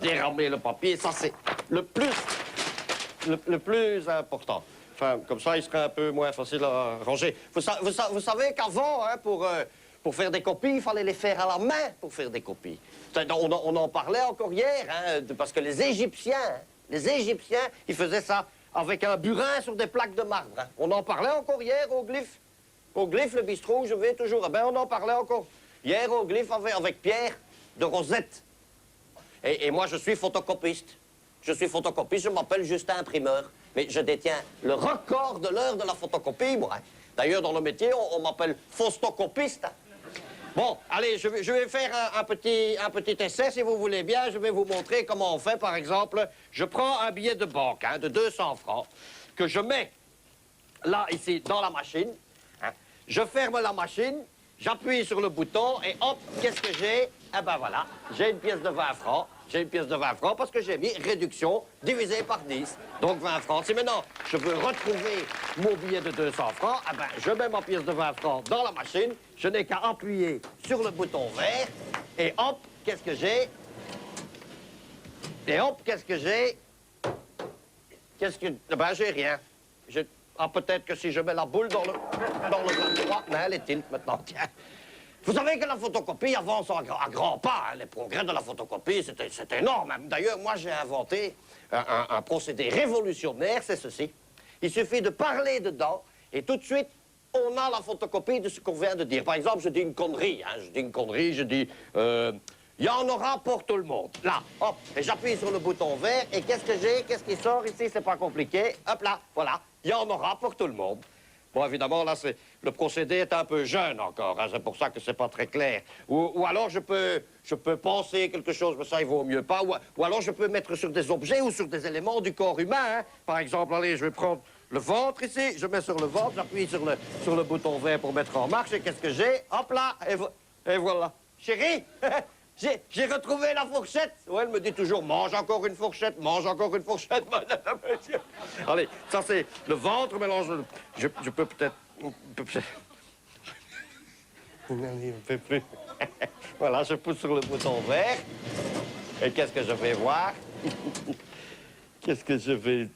déramer le papier. Ça, c'est le plus important. Enfin, comme ça, il serait un peu moins facile à ranger. Vous savez qu'avant, hein, pour faire des copies, il fallait les faire à la main pour faire des copies. On en parlait encore hier, hein, parce que les Égyptiens, ils faisaient ça avec un burin sur des plaques de marbre. Hein. On en parlait encore hier au Glyphe. Au Glyphe, le bistrot où je vais toujours. Eh ben, on en parlait encore hier au Glyphe avec Pierre de Rosette. Et moi, je suis photocopiste. Je m'appelle Justin Imprimeur. Mais je détiens le record de l'heure de la photocopie, moi. D'ailleurs, dans le métier, on m'appelle faustocopiste. Bon, allez, je vais faire un petit essai, si vous voulez bien. Je vais vous montrer comment on fait, par exemple. Je prends un billet de banque, hein, de 200 francs, que je mets là, ici, dans la machine. Hein. Je ferme la machine, j'appuie sur le bouton, et hop, qu'est-ce que j'ai? Eh ben voilà, j'ai une pièce de 20 francs. J'ai une pièce de 20 francs parce que j'ai mis réduction divisé par 10. Donc 20 francs. Si maintenant je veux retrouver mon billet de 200 francs, eh ben, je mets ma pièce de 20 francs dans la machine. Je n'ai qu'à appuyer sur le bouton vert. Et hop, qu'est-ce que j'ai? Et hop, qu'est-ce que j'ai? Eh ben, j'ai rien. Ah, peut-être que si je mets la boule dans le droit. Non, elle est tilt maintenant, tiens. Vous savez que la photocopie avance à grands pas. Hein. Les progrès de la photocopie, c'est énorme. D'ailleurs, moi, j'ai inventé un procédé révolutionnaire, c'est ceci. Il suffit de parler dedans, et tout de suite, on a la photocopie de ce qu'on vient de dire. Par exemple, je dis une connerie. Hein. Je dis... il y en aura pour tout le monde. Là, hop, et j'appuie sur le bouton vert, et qu'est-ce que j'ai? Qu'est-ce qui sort ici? C'est pas compliqué. Hop là, voilà. Il y en aura pour tout le monde. Bon, évidemment, là, le procédé est un peu jeune encore, hein, c'est pour ça que c'est pas très clair. Ou alors, je peux penser quelque chose, mais ça, il vaut mieux pas. Ou alors, je peux mettre sur des objets ou sur des éléments du corps humain. Hein. Par exemple, allez, je vais prendre le ventre ici, je mets sur le ventre, j'appuie sur le bouton vert pour mettre en marche, et qu'est-ce que j'ai? Hop là, et voilà. Chérie, j'ai retrouvé la fourchette. Ouais, elle me dit toujours, mange encore une fourchette, mange encore une fourchette, madame, monsieur. Allez, ça c'est le ventre, mélange. Je peux peut-être... Il ne peut plus. Voilà, je pousse sur le bouton vert. Et qu'est-ce que je vais voir? Qu'est-ce que je vais...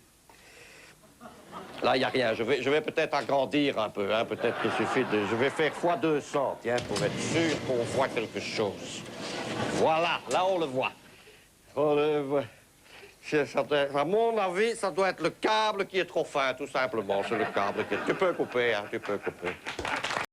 Là, il n'y a rien. Je vais peut-être agrandir un peu. Hein. Peut-être qu'il suffit de... Je vais faire x200, tiens, pour être sûr qu'on voit quelque chose. Voilà, là, on le voit. On le voit. À mon avis, ça doit être le câble qui est trop fin, tout simplement. C'est le câble qui est... Tu peux couper, hein, tu peux couper.